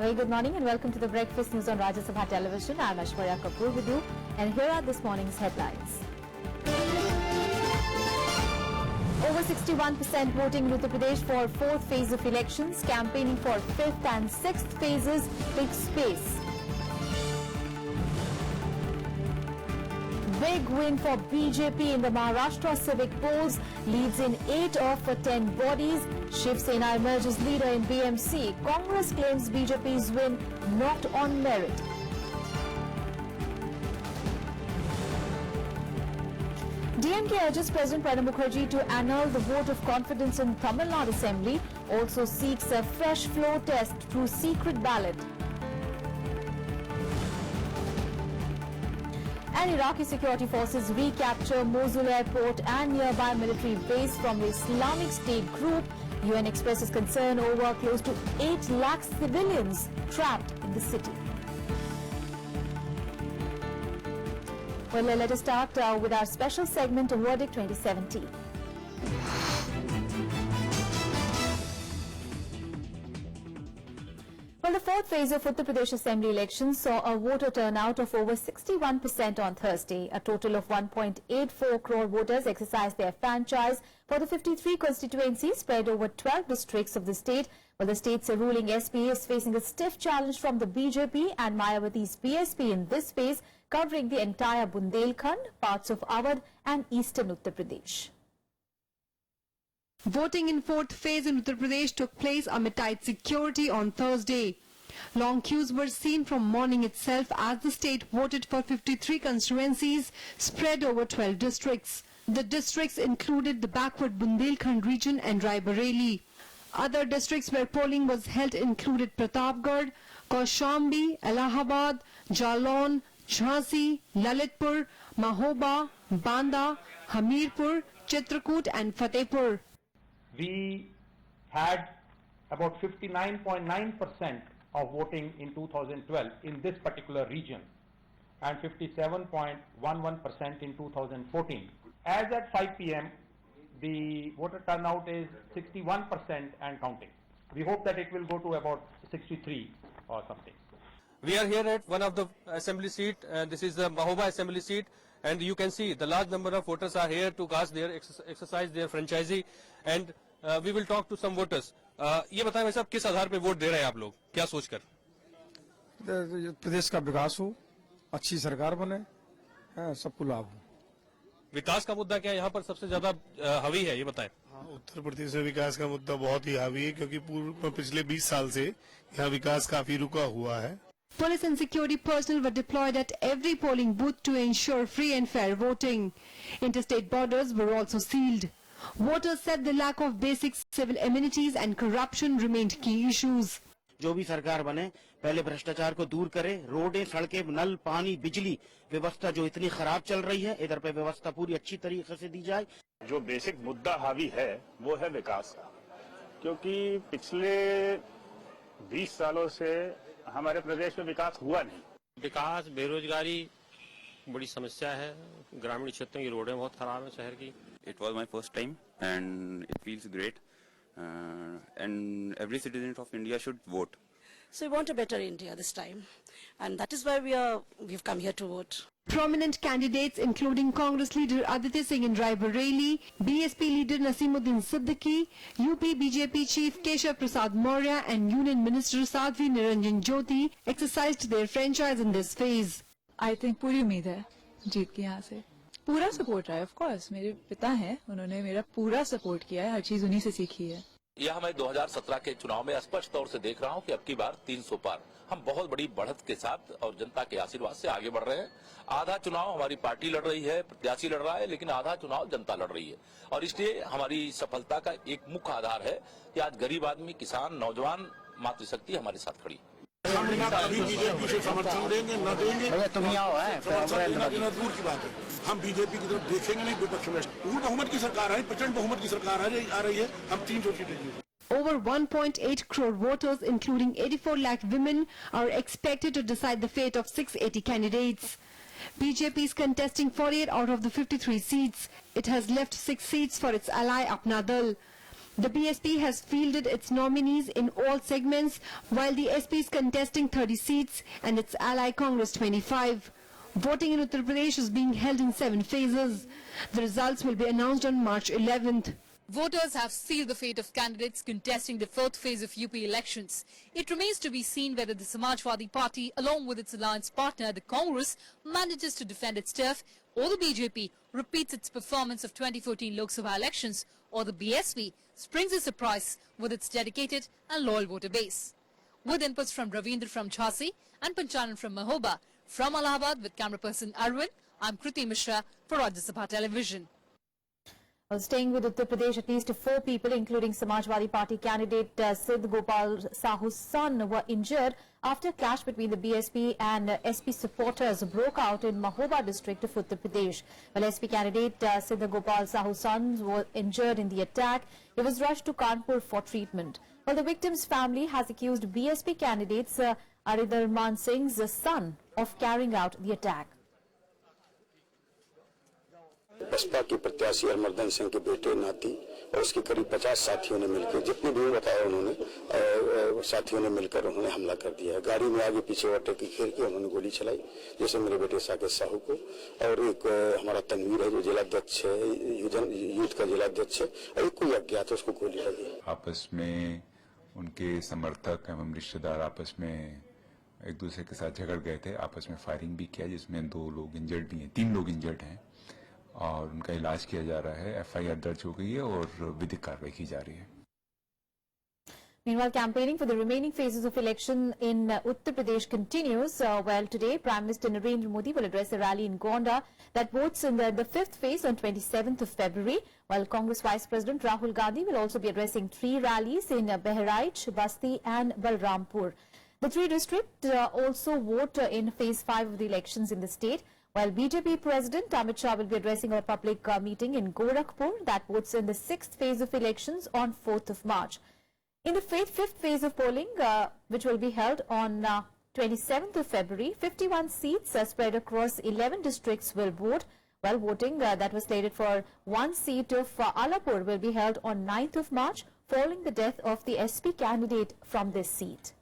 A very good morning and welcome to the Breakfast News on Rajya Sabha Television. I'm Ashwarya Kapoor with you, and here are this morning's headlines. Over 61% voting in Uttar Pradesh for fourth phase of elections. Campaigning for fifth and sixth phases picks pace. Big win for BJP in the Maharashtra civic polls. Leads in 8 of 10 bodies. Shiv Sena emerges leader in BMC. Congress claims BJP's win not on merit. DMK urges President Pranab Mukherjee to annul the vote of confidence in Tamil Nadu Assembly. Also seeks a fresh floor test through secret ballot. And Iraqi security forces recapture Mosul airport and nearby military base from the Islamic State group. UN expresses concern over close to 8 lakh civilians trapped in the city. Well, let us start with our special segment, Verdict 2017. Well, the fourth phase of Uttar Pradesh Assembly elections saw a voter turnout of over 61% on Thursday. A total of 1.84 crore voters exercised their franchise for the 53 constituencies spread over 12 districts of the state. Well, the state's ruling SP is facing a stiff challenge from the BJP and Mayawati's BSP in this phase, covering the entire Bundelkhand, parts of Awadh and eastern Uttar Pradesh. Voting in fourth phase in Uttar Pradesh took place amid tight security on Thursday. Long queues were seen from morning itself as the state voted for 53 constituencies spread over 12 districts. The districts included the backward Bundelkhand region and Raebareli. Other districts where polling was held included Pratapgarh, Kaushambi, Allahabad, Jalon, Jhansi, Lalitpur, Mahoba, Banda, Hamirpur, Chitrakoot and Fatehpur. We had about 59.9% of voting in 2012 in this particular region and 57.11% in 2014. As at 5 p.m., the voter turnout is 61% and counting. We hope that it will go to about 63 or something. We are here at one of the assembly seat, and this is the Mahoba assembly seat, and you can see the large number of voters are here to cast their exercise their franchisee, and we will talk to some voters. ये बताएं भाई साहब किस आधार पे vote दे रहे हैं आप लोग, क्या सोचकर? प्रदेश का विकास हो, अच्छी सरकार बने, सबको लाभ हो। विकास का मुद्दा क्या यहाँ पर सबसे ज्यादा हावी है, ये बताएं। उत्तर प्रदेश में विकास का मुद्दा बहुत ही हावी है क्योंकि पिछले 20 साल से यहाँ विकास काफी रुका हुआ है। Police and security personnel were deployed at every polling booth to ensure free and fair voting. Interstate borders were also sealed. Voters said the lack of basic civil amenities and corruption remained key issues. जो भी सरकार बने पहले भ्रष्टाचार को दूर करे, रोडें, सड़कें, नल, पानी, बिजली व्यवस्था जो इतनी खराब चल रही है, इधर पे व्यवस्था पूरी अच्छी तरीके से दी जाए। जो बेसिक मुद्दा हावी है वो है विकास का, क्योंकि पिछले 20 सालों से हमारे प्रदेश में विकास हुआ नहीं। विकास, बेरोजगारी बड़ी समस्या है, ग्रामीण क्षेत्रों की रोडें बहुत खराब है शहर की। It was my first time and it feels great, and every citizen of India should vote. So we want a better India this time, and that is why we've come here to vote. Prominent candidates including Congress leader Aditya Singh in Raebareli, BSP leader Naseemuddin Siddiqui, UP BJP chief Keshav Prasad Maurya and Union Minister Sadhvi Niranjan Jyoti exercised their franchise in this phase. I think पूरी उम्मीद है जीत की यहाँ से। पूरा support रहा है, of course मेरे पिता हैं, उन्होंने मेरा पूरा सपोर्ट किया है, हर चीज उन्हीं से सीखी है। यह मैं 2017 के चुनाव में स्पष्ट तौर से देख रहा हूं कि अब की बार 300 पार हम बहुत बड़ी बढ़त के साथ और जनता के आशीर्वाद से आगे बढ़ रहे हैं। आधा चुनाव हमारी पार्टी लड़ रही है, प्रत्याशी लड़ रहा है, लेकिन आधा चुनाव जनता लड़ रही है और इसलिए हमारी सफलता का एक मुख्य आधार है कि आज गरीब आदमी, किसान, नौजवान, मातृशक्ति हमारे साथ खड़ी। हम बीजेपी से समर्थन देंगे न देंगे दूर की बात है। हम बीजेपी की तरफ देखेंगे नहीं, विपक्ष में पूर्ण बहुमत की सरकार है, प्रचंड बहुमत की सरकार आ रही है, हम 300 सीटें जीतेंगे। Over 1.8 crore voters, including 84 lakh women, are expected to decide the fate of 680 candidates. BJP is contesting 48 out of the 53 seats. It has left 6 seats for its ally Apna Dal. The BSP has fielded its nominees in all segments, while the SP is contesting 30 seats and its ally Congress 25. Voting in Uttar Pradesh is being held in 7 phases. The results will be announced on March 11th. Voters have sealed the fate of candidates contesting the 4th phase of UP elections. It remains to be seen whether the Samajwadi Party, along with its alliance partner, the Congress, manages to defend its turf, or the BJP repeats its performance of 2014 Lok Sabha elections, or the BSP springs a surprise with its dedicated and loyal voter base. With inputs from Ravindra from Jhansi and Panchanan from Mahoba, from Allahabad with camera person Arvind, I'm Kriti Mishra for Rajya Sabha Television. Well, staying with Uttar Pradesh, at least 4 people, including Samajwadi Party candidate Sidh Gopal Sahu's son, were injured after a clash between the BSP and SP supporters broke out in Mahoba district of Uttar Pradesh. Well, SP candidate Sidh Gopal Sahu's son was injured in the attack. He was rushed to Kanpur for treatment. Well, the victim's family has accused BSP candidates Aridarman Singh's son of carrying out the attack. Baspa के प्रत्याशी अमरदन सिंह के बेटे नाती और उसके करीब 50 साथियों ने मिलकर, जितने भी बताया उन्होंने, साथियों ने मिलकर उन्होंने हमला कर दिया। गाड़ी में आगे पीछे ओवरटेक घेर के उन्होंने गोली चलाई, जैसे मेरे बेटे साकेत साहू को, और एक हमारा तनवीर है जो जिलाध्यक्ष है, यूथ का जिलाध्यक्ष है, और एक कोई अज्ञात उसको गोली लगी। आपस में उनके समर्थक एवं रिश्तेदार आपस में एक दूसरे के साथ झगड़ गए थे, आपस में फायरिंग भी किया, जिसमें 2 लोग इंजर्ड भी हैं, 3 लोग इंजर्ड हैं और उनका इलाज किया जा रहा है। FIR दर्ज हो गई है और विधिक कार्रवाई की जा रही है। Meanwhile, campaigning for the remaining phases of election in Uttar Pradesh continues. Well, today, Prime Minister Narendra Modi will address a rally in Gonda that votes in the 5th phase on 27th of February, while Congress Vice President Rahul Gandhi will also be addressing 3 rallies in Bahraich, Basti and Balrampur. The 3 districts also vote in phase 5 of the elections in the state, while BJP President Amit Shah will be addressing a public meeting in Gorakhpur that votes in the 6th phase of elections on 4th of March. In the 5th phase of polling, which will be held on 27th of February, 51 seats spread across 11 districts will vote, while voting that was slated for 1 seat of Alapur will be held on 9th of March, following the death of the SP candidate from this seat.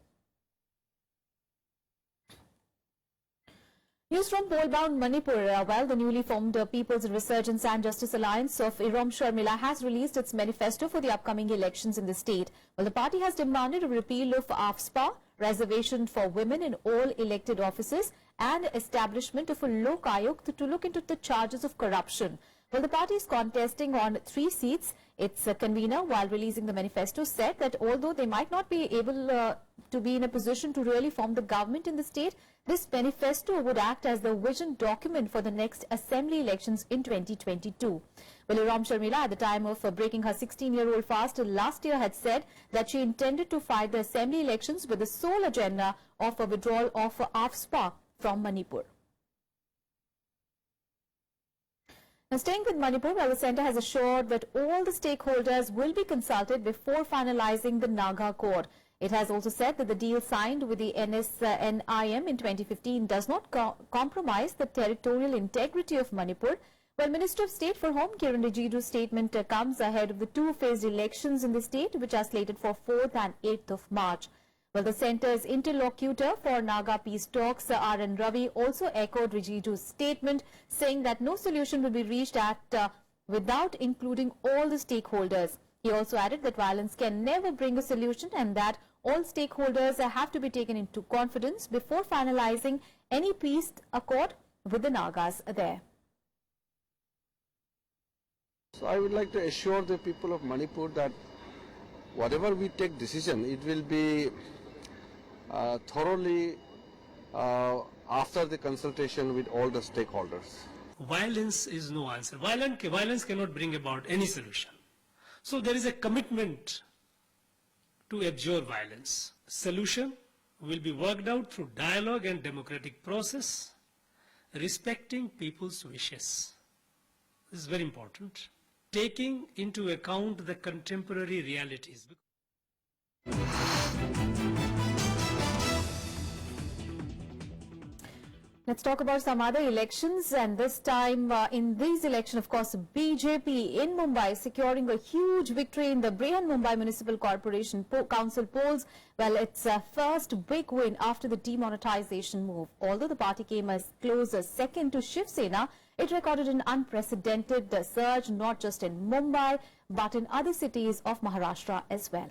News from poll-bound Manipur. Well, the newly formed People's Resurgence and Justice Alliance of Irom Sharmila has released its manifesto for the upcoming elections in the state. Well, the party has demanded a repeal of AFSPA, reservation for women in all elected offices, and establishment of a Lok Ayukt to look into the charges of corruption. Well, the party is contesting on 3 seats. Its convener, while releasing the manifesto, said that although they might not be able to be in a position to really form the government in the state, this manifesto would act as the vision document for the next assembly elections in 2022. Well, Irom Sharmila, at the time of breaking her 16-year-old fast last year, had said that she intended to fight the assembly elections with the sole agenda of a withdrawal of AFSPA from Manipur. Now, staying with Manipur, the centre has assured that all the stakeholders will be consulted before finalizing the Naga Accord. It has also said that the deal signed with the NSNIM in 2015 does not compromise the territorial integrity of Manipur. Well, Minister of State for Home Kiran Rijiju's statement comes ahead of the 2-phased elections in the state, which are slated for 4th and 8th of March. Well, the centre's interlocutor for Naga peace talks, R.N. Ravi, also echoed Rijiju's statement, saying that no solution will be reached without including all the stakeholders. He also added that violence can never bring a solution and that all stakeholders have to be taken into confidence before finalizing any peace accord with the Nagas there. So I would like to assure the people of Manipur that whatever we take decision, it will be thoroughly after the consultation with all the stakeholders. Violence is no answer. Violence cannot bring about any solution. So there is a commitment to abjure violence. Solution will be worked out through dialogue and democratic process, respecting people's wishes. This is very important. Taking into account the contemporary realities. Let's talk about some other elections, and this time in these elections, of course, BJP in Mumbai securing a huge victory in the Brihan Mumbai Municipal Corporation Council polls. Well, its first big win after the demonetization move. Although the party came as close as second to Shiv Sena, it recorded an unprecedented surge not just in Mumbai but in other cities of Maharashtra as well.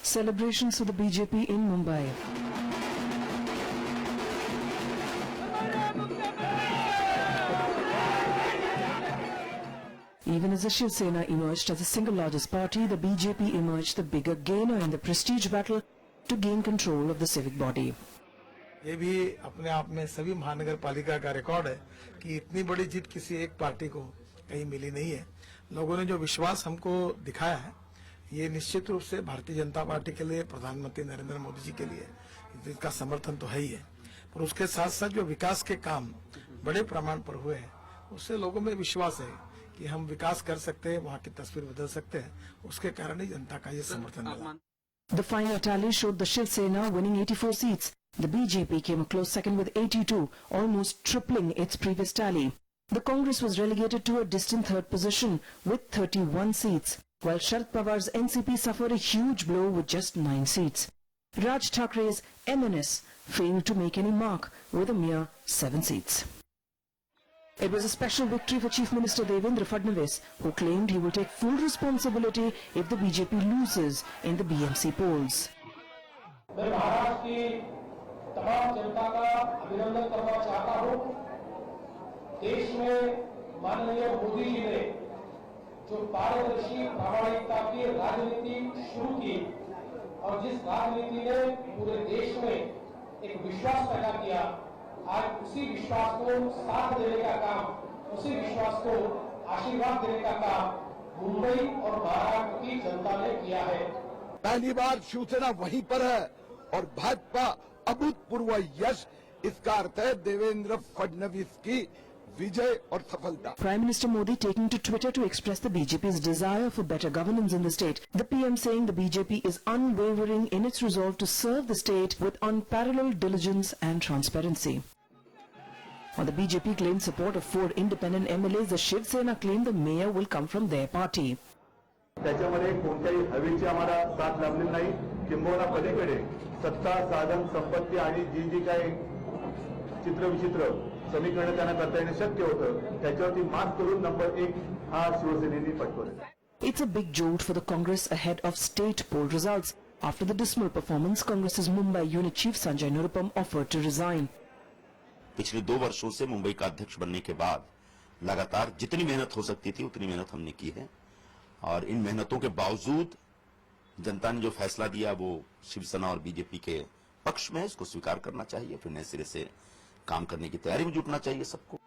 Celebrations for the BJP in Mumbai. Even as the Shiv Sena emerged as the single largest party, the BJP emerged the bigger gainer in the prestige battle to gain control of the civic body. ये भी अपने आप में सभी महानगर पालिका का record है कि इतनी बड़ी जीत किसी एक पार्टी को कहीं मिली नहीं है। लोगों ने जो विश्वास हमको दिखाया है, ये निश्चित रूप से भारतीय जनता पार्टी के लिए, प्रधानमंत्री नरेंद्र मोदी जी के लिए इसका समर्थन तो है ही है, पर उसके साथ साथ जो विकास के काम बड़े प्रमाण पर हुए हैं, उससे लोगों में विश्वास है कि हम विकास कर सकते हैं, वहाँ की तस्वीर बदल सकते हैं, उसके कारण ही जनता का ये समर्थन मिला। The final tally showed the Shiv Sena winning 84 seats. The BJP came a close second with 82, almost tripling its previous tally. The Congress was relegated to a distant third position with 31 seats, while Sharad Pawar's NCP suffered a huge blow with just 9 seats. Raj Thakre's MNS failed to make any mark with a mere 7 seats. It was a special victory for Chief Minister Devendra Fadnavis, who claimed he will take full responsibility if the BJP loses in the BMC polls. मैं महाराष्ट्र की तमाम जनता का अभिनंदन करना चाहता हूं। देश में माननीय मोदी जी ने जो पारदर्शी प्रामाणिकता की राजनीति शुरू की और जिस राजनीति ने पूरे देश में एक विश्वास पैदा किया, आज उसी विश्वास को साथ देने का काम, उसी विश्वास को आशीर्वाद देने का काम मुंबई और महाराष्ट्र की जनता ने किया है। पहली बार शिवसेना वहीं पर है और भाजपा अभूतपूर्व यश, इसका अर्थ है देवेंद्र फडणवीस की विजय और सफलता। Prime Minister Modi taking to Twitter to express the BJP's desire for better governance in the state. The PM saying the BJP is unwavering in its resolve to serve the state with unparalleled diligence and transparency. While the BJP claimed support of 4 independent MLAs, the Shiv Sena claimed the mayor will come from their party. त्याच्यामध्ये कोणत्याही हवेची आम्हाला साथ लाभली नाही, किंबहुना पलीकडे सत्ता, साधन, संपत्ती आणि जी काही चित्रविचित्र समीकरण त्यांना करता येणे शक्य होतं, त्याच्यावरती मात करून नंबर 1 हा शिवसेनेने पटकवला. It's a big jolt for the Congress ahead of state poll results. After the dismal performance, Congress's Mumbai unit chief Sanjay Nirupam offered to resign. पिछले 2 वर्षों से मुंबई का अध्यक्ष बनने के बाद लगातार जितनी मेहनत हो सकती थी उतनी मेहनत हमने की है और इन मेहनतों के बावजूद जनता ने जो फैसला दिया वो शिवसेना और बीजेपी के पक्ष में, इसको स्वीकार करना चाहिए, फिर नए सिरे से काम करने की तैयारी में जुटना चाहिए सबको।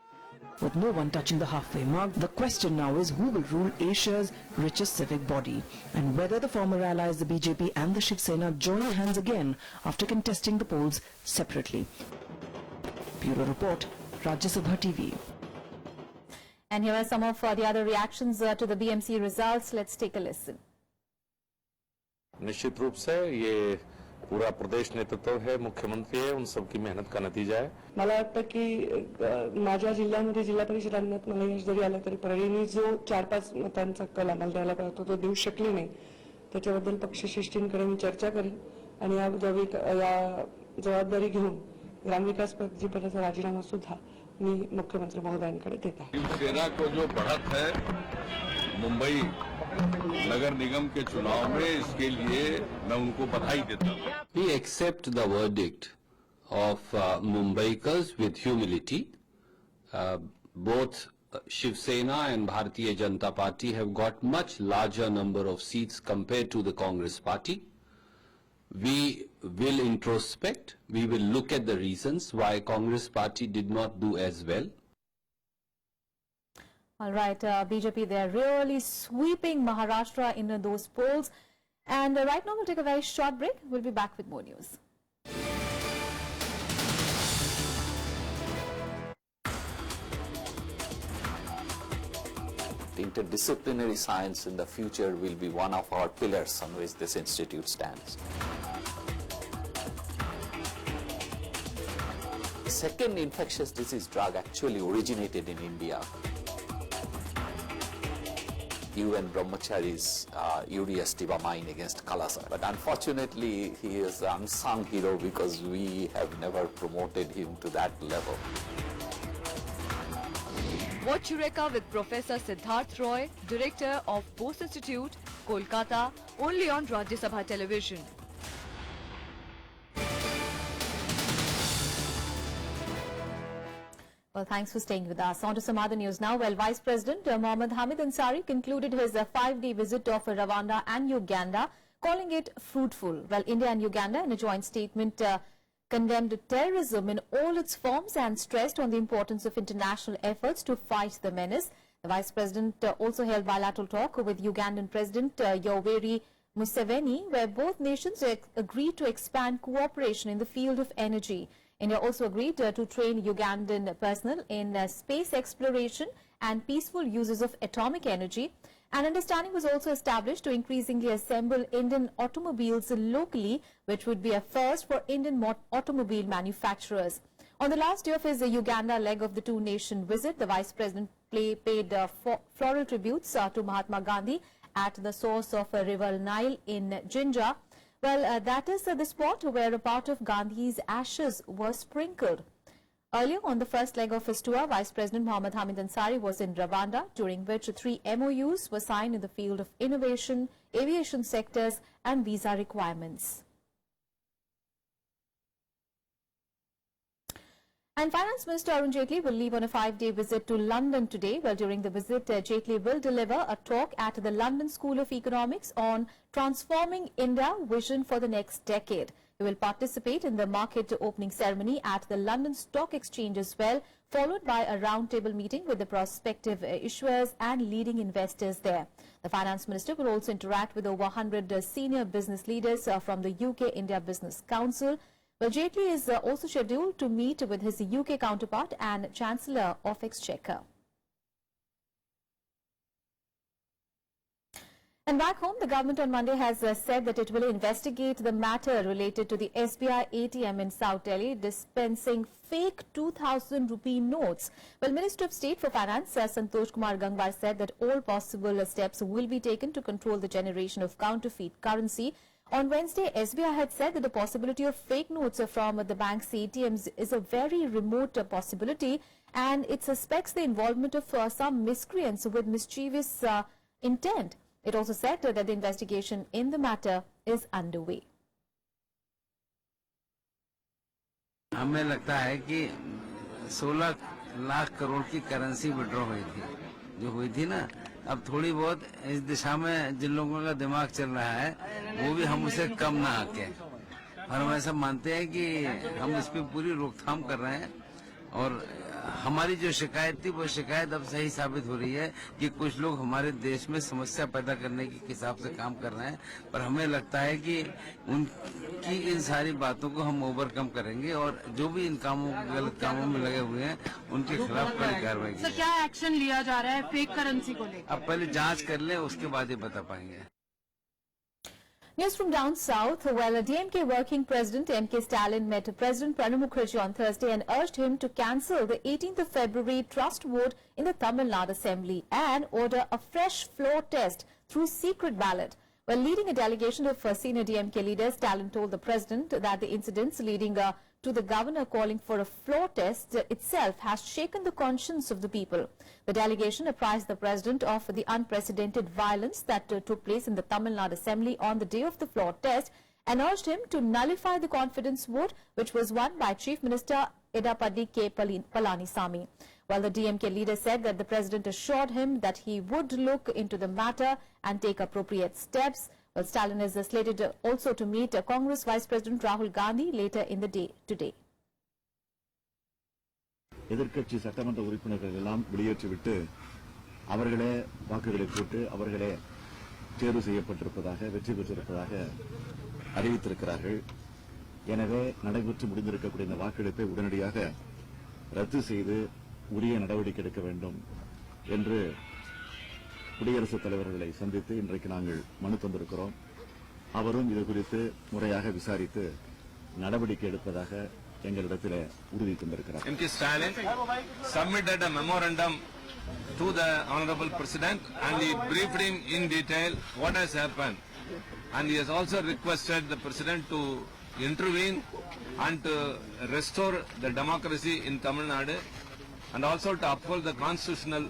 With no one touching the halfway mark, the question now is who will rule Asia's richest civic body and whether the former allies, the BJP and the Shiv Sena, join hands again after contesting the polls separately. Bureau Report, Rajya Sabha TV. And here are some of the other reactions to the BMC results. Let's take a listen. निश्चित रूप से ये पूरा प्रदेश नेतृत्व है, मुख्यमंत्री है, उन सबकी मेहनत का नतीजा है. मला वाटतं की माझ्या जिल्ह्यामध्ये जिल्हा परिषद आणण्यात मला यश जरी आलं तरी परळीने जो 4-5 मतांचा कल आम्हाला द्यायला पाहिजे होता तो देऊ शकली नाही. त्याच्याबद्दल पक्षश्रेष्ठींकडे मी चर्चा करेन आणि या जबाबदारी घेऊन ग्रामविकास पदाचा राजीनामा सुद्धा मी मुख्यमंत्री महोदयांकडे देत आहे. शिवसेना को जो बढ़त है मुंबई नगर निगम के चुनाव में, इसके लिए मैं उनको बधाई देता हूँ. We accept the verdict of Mumbaikars with humility. Both Shiv Sena and Bharatiya Janata Party have got much larger number of seats compared to the Congress Party. We will introspect, we will look at the reasons why Congress Party did not do as well. All right, BJP, they're really sweeping Maharashtra in those polls. And right now we'll take a very short break. We'll be back with more news. Interdisciplinary science in the future will be one of our pillars on which this institute stands. second infectious disease drug actually originated in India. UN Brahmachari's urease tibamine against Kalasa. But unfortunately, he is an unsung hero because we have never promoted him to that level. Watch Eureka with Professor Siddharth Roy, Director of Bose Institute, Kolkata, only on Rajya Sabha television. Well, thanks for staying with us. On to some other news now. Well, Vice President Mohammad Hamid Ansari concluded his 5-day visit of Rwanda and Uganda, calling it fruitful. Well, India and Uganda, in a joint statement, condemned terrorism in all its forms and stressed on the importance of international efforts to fight the menace. The Vice President also held bilateral talk with Ugandan President Yoweri Museveni, where both nations agreed to expand cooperation in the field of energy. India also agreed to train Ugandan personnel in space exploration and peaceful uses of atomic energy. An understanding was also established to increasingly assemble Indian automobiles locally, which would be a first for Indian automobile manufacturers. On the last day of his Uganda leg of the two-nation visit, the Vice President paid floral tributes to Mahatma Gandhi at the source of River Nile in Jinja. Well, that is the spot where a part of Gandhi's ashes was sprinkled. Earlier on the first leg of his tour, Vice President Mohammad Hamid Ansari was in Rwanda, during which 3 MOUs were signed in the field of innovation, aviation sectors and visa requirements. And Finance Minister Arun Jaitley will leave on a 5-day visit to London today. Well, during the visit, Jaitley will deliver a talk at the London School of Economics on transforming India vision for the next decade. He will participate in the market opening ceremony at the London Stock Exchange as well, followed by a roundtable meeting with the prospective issuers and leading investors there. The Finance Minister will also interact with over 100 senior business leaders from the UK-India Business Council. Well, Jaitley is also scheduled to meet with his UK counterpart and Chancellor of Exchequer. And back home, the government on Monday has said that it will investigate the matter related to the SBI ATM in South Delhi dispensing fake 2,000 rupee notes. Well, Minister of State for Finance Santosh Kumar Gangwar said that all possible steps will be taken to control the generation of counterfeit currency. On Wednesday, SBI had said that the possibility of fake notes from the bank's ATMs is a very remote possibility, and it suspects the involvement of some miscreants with mischievous intent. It also said that the investigation in the matter is underway. हमें लगता है कि 16 लाख करोड़ की currency withdraw हुई थी ना, अब थोड़ी बहुत इस दिशा में जिन लोगों का दिमाग चल रहा है वो भी हम उसे कम ना आके, और हम ऐसा मानते हैं कि हम इस पे पूरी रोकथाम कर रहे हैं। और हमारी जो शिकायत थी वो शिकायत अब सही साबित हो रही है कि कुछ लोग हमारे देश में समस्या पैदा करने के हिसाब से काम कर रहे हैं, पर हमें लगता है कि उनकी इन सारी बातों को हम ओवरकम करेंगे और जो भी इन कामों गलत कामों में लगे हुए हैं उनके खिलाफ कड़ी कार्रवाई की। क्या एक्शन लिया जा रहा है फेक करेंसी को लेकर? अब पहले जांच कर लें, उसके बाद ही बता पाएंगे। News from down south. Well, DMK working president M.K. Stalin met President Pranab Mukherjee on Thursday and urged him to cancel the 18th of February trust vote in the Tamil Nadu Assembly and order a fresh floor test through secret ballot. Well, leading a delegation of senior DMK leaders, Stalin told the president that the incidents leading to the governor calling for a floor test itself has shaken the conscience of the people. The delegation apprised the president of the unprecedented violence that took place in the Tamil Nadu Assembly on the day of the floor test and urged him to nullify the confidence vote, which was won by Chief Minister Edapadi K. Palanisamy. While the DMK leader said that the president assured him that he would look into the matter and take appropriate steps. Well, Stalin is slated also to meet Congress Vice President Rahul Gandhi later in the day today. எதிர்க்கட்சி சட்டமன்ற உறுப்பினர்கள் எல்லாம் வெளியேற்றிவிட்டு அவர்களே வாக்குகளை போட்டு அவர்களே தேர்வு செய்யப்பட்டிருப்பதாக வெற்றி பெற்றிருப்பதாக அறிவித்திருக்கிறார்கள். எனவே நடைபெற்று முடிந்திருக்கக்கூடிய இந்த வாக்கெடுப்பை உடனடியாக ரத்து செய்து உரிய நடவடிக்கை எடுக்க வேண்டும் என்று குடியரசுத் தலைவர்களை சந்தித்து இன்றைக்கு நாங்கள் மனு தந்திருக்கிறோம். அவரும் இது குறித்து முறையாக விசாரித்து நடவடிக்கை எடுப்பதாக எங்களிடத்தில் உறுதி தந்திருக்கிறார். MP Stalin submitted a memorandum to the Honorable President and he briefed him in detail what has happened. And he has also requested the President to intervene and to restore the democracy in Tamil Nadu and also to uphold the constitutional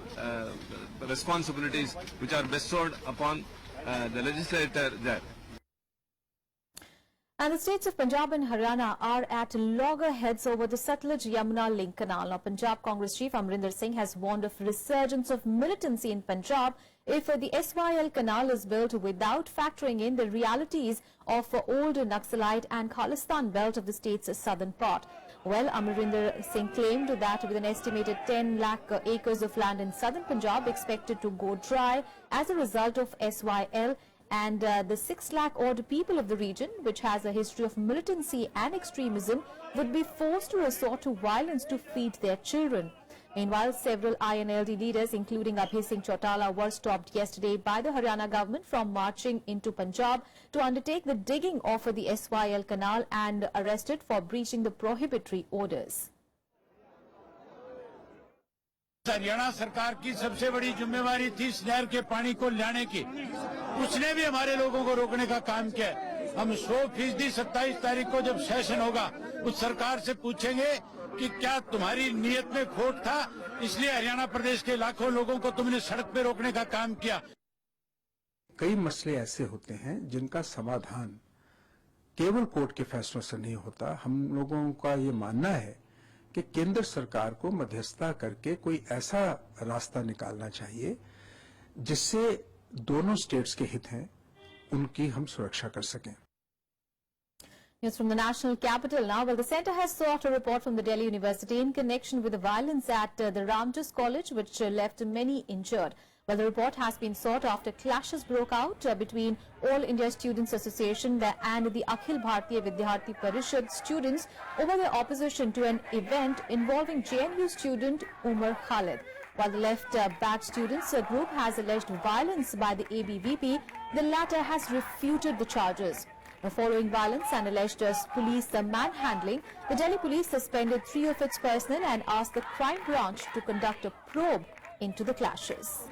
responsibilities which are bestowed upon the legislator there. And the states of Punjab and Haryana are at loggerheads over the Satluj-Yamuna link canal. Now, Punjab Congress Chief Amrinder Singh has warned of resurgence of militancy in Punjab if the SYL canal is built without factoring in the realities of old Naxalite and Khalistan belt of the state's southern part. Well, Amrinder Singh claimed that with an estimated 10 lakh acres of land in southern Punjab expected to go dry as a result of SYL, and the 6 lakh odd people of the region, which has a history of militancy and extremism, would be forced to resort to violence to feed their children. Meanwhile, several INLD leaders, including Abhay Singh Chautala, were stopped yesterday by the Haryana government from marching into Punjab to undertake the digging of the SYL canal and arrested for breaching the prohibitory orders. Haryana सरकार की सबसे बड़ी जिम्मेवारी थी इस नहर के पानी को लाने की, उसने भी हमारे लोगों को रोकने का काम किया। हम 100% 27 तारीख को जब सेशन होगा उस सरकार से पूछेंगे कि क्या तुम्हारी नीयत में खोट था, इसलिए हरियाणा प्रदेश के लाखों लोगों को तुमने सड़क पे रोकने का काम किया। कई मसले ऐसे होते हैं जिनका समाधान केवल कोर्ट के फैसलों से नहीं होता। हम लोगों का ये मानना है कि केंद्र सरकार को मध्यस्थता करके कोई ऐसा रास्ता निकालना चाहिए जिससे दोनों स्टेट्स के हित हैं उनकी हम सुरक्षा कर सकें। News from the national capital now. Well, the centre has sought a report from the Delhi University in connection with the violence at the Ramjas College, which left many injured. Well, the report has been sought after clashes broke out between All India Students Association and the Akhil Bharatiya Vidyarthi Parishad students over their opposition to an event involving JNU student Umar Khalid. While the left-backed students group has alleged violence by the ABVP, the latter has refuted the charges. Following violence and alleged police manhandling, the Delhi police suspended 3 of its personnel and asked the crime branch to conduct a probe into the clashes.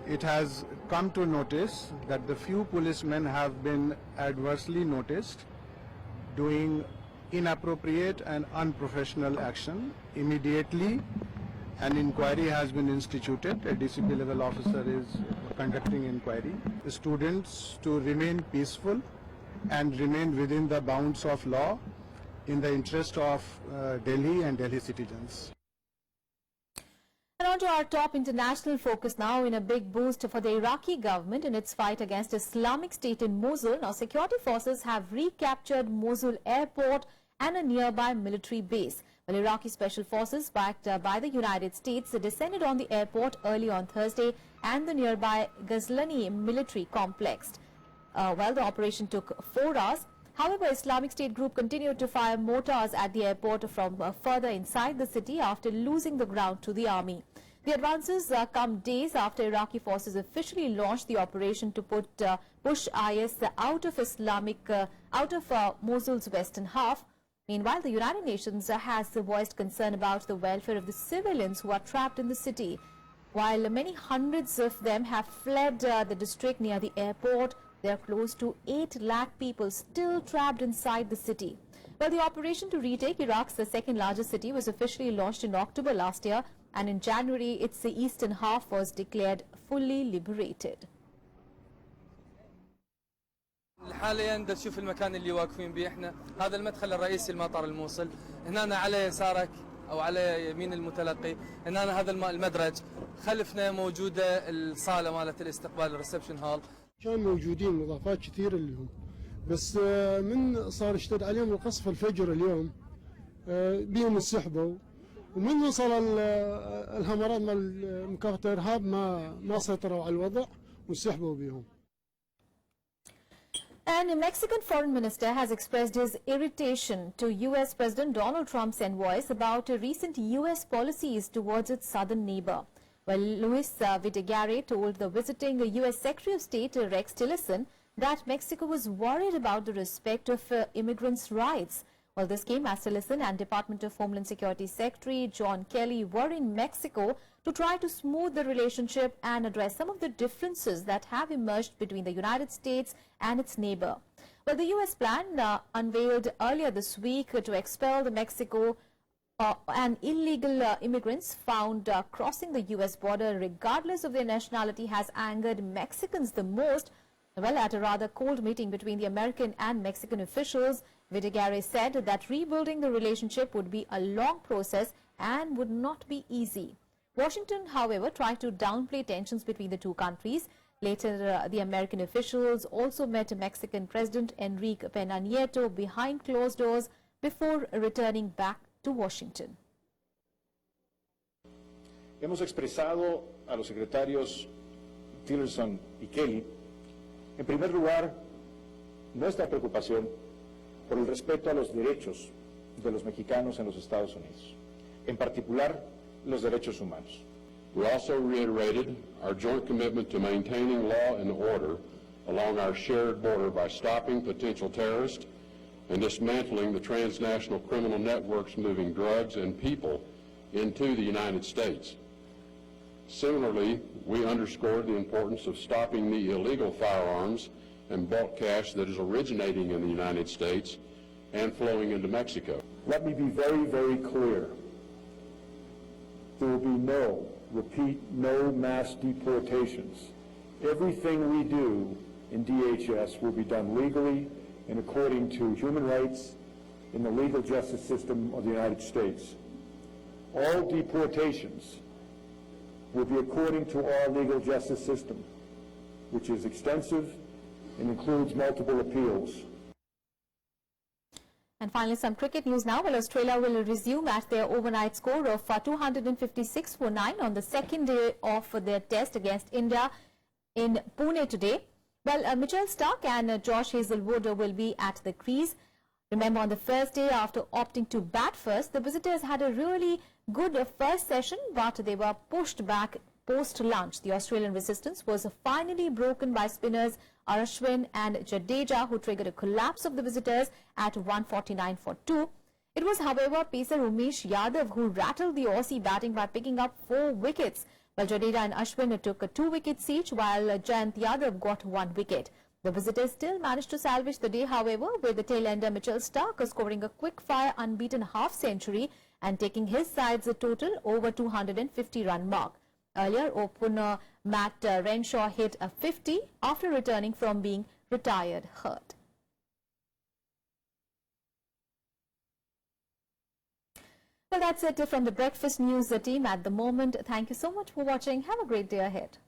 It has come to notice that the few policemen have been adversely noticed doing inappropriate and unprofessional action. Immediately, an inquiry has been instituted. A DCP level officer is conducting inquiry. The students to remain peaceful and remain within the bounds of law in the interest of Delhi and Delhi citizens. And on to our top international focus now. In a big boost for the Iraqi government in its fight against Islamic State in Mosul, now security forces have recaptured Mosul airport and a nearby military base. Well, Iraqi special forces backed by the United States descended on the airport early on Thursday and the nearby Ghazlani military complex. Well, the operation took 4 hours. However, Islamic State group continued to fire mortars at the airport from further inside the city after losing the ground to the army. The advances come days after Iraqi forces officially launched the operation to push IS out of Mosul's western half. Meanwhile, the United Nations has voiced concern about the welfare of the civilians who are trapped in the city. While many hundreds of them have fled the district near the airport, there are close to 8 lakh people still trapped inside the city. Well, the operation to retake Iraq's second largest city was officially launched in October last year, and in January its eastern half was declared fully liberated. حاليا دا تشوف المكان اللي واقفين به احنا، هذا المدخل الرئيسي لمطار الموصل. هنا على يسارك او على يمين المتلقي هنا هذا المدرج، خلفنا موجوده الصاله مالت الاستقبال الريسبشن هول. كان موجودين مضافات كثيره لهم، بس من صار اشتد عليهم القصف الفجر اليوم بيهم انسحبوا، ومن وصل الهمرات مال مكافحه الارهاب ما سيطروا على الوضع وانسحبوا بيهم. And a Mexican foreign minister has expressed his irritation to U.S. President Donald Trump's envoys about recent U.S. policies towards its southern neighbor. Well, Luis Videgaray told the visiting U.S. Secretary of State Rex Tillerson that Mexico was worried about the respect of immigrants' rights. Well, this came as Tillerson and Department of Homeland Security Secretary John Kelly were in Mexico to try to smooth the relationship and address some of the differences that have emerged between the United States and its neighbor. Well, the U.S. plan unveiled earlier this week to expel the Mexico and illegal immigrants found crossing the U.S. border regardless of their nationality has angered Mexicans the most. Well, at a rather cold meeting between the American and Mexican officials, Videgaray said that rebuilding the relationship would be a long process and would not be easy. Washington, however, tried to downplay tensions between the two countries. Later, the American officials also met Mexican President Enrique Peña Nieto behind closed doors before returning back to Washington. Hemos expresado a los secretarios Tillerson y Kelly, en primer lugar, nuestra preocupación por el respeto a los derechos de los mexicanos en los Estados Unidos, en particular los derechos humanos. We also reiterated our joint commitment to maintaining law and order along our shared border by stopping potential terrorists and dismantling the transnational criminal networks moving drugs and people into the United States. Similarly, we underscored the importance of stopping the illegal firearms and bulk cash that is originating in the United States and flowing into Mexico. Let me be very, very clear. There will be no mass deportations. Everything we do in DHS will be done legally and according to human rights in the legal justice system of the United States. All deportations will be according to our legal justice system, which is extensive and includes multiple appeals. And finally, some cricket news now. Well, Australia will resume at their overnight score of 256 for 9 on the second day of their test against India in Pune today. Well, Mitchell Starc and Josh Hazlewood will be at the crease. Remember, on the first day, after opting to bat first, the visitors had a really good first session, but they were pushed back post-lunch. The Australian resistance was finally broken by spinners Ashwin and Jadeja, who triggered a collapse of the visitors at 149 for 2. It was, however, pacer Umesh Yadav who rattled the Aussie batting by picking up 4 wickets. While Jadeja and Ashwin took 2 wickets each, while Jayant Yadav got 1 wicket. The visitors still managed to salvage the day, however, with the tail-ender Mitchell Starc scoring a quick-fire unbeaten half-century and taking his side's total over 250-run mark. Earlier, opener Matt Renshaw hit a 50 after returning from being retired hurt. Well, that's it from the Breakfast News team at the moment. Thank you so much for watching. Have a great day ahead.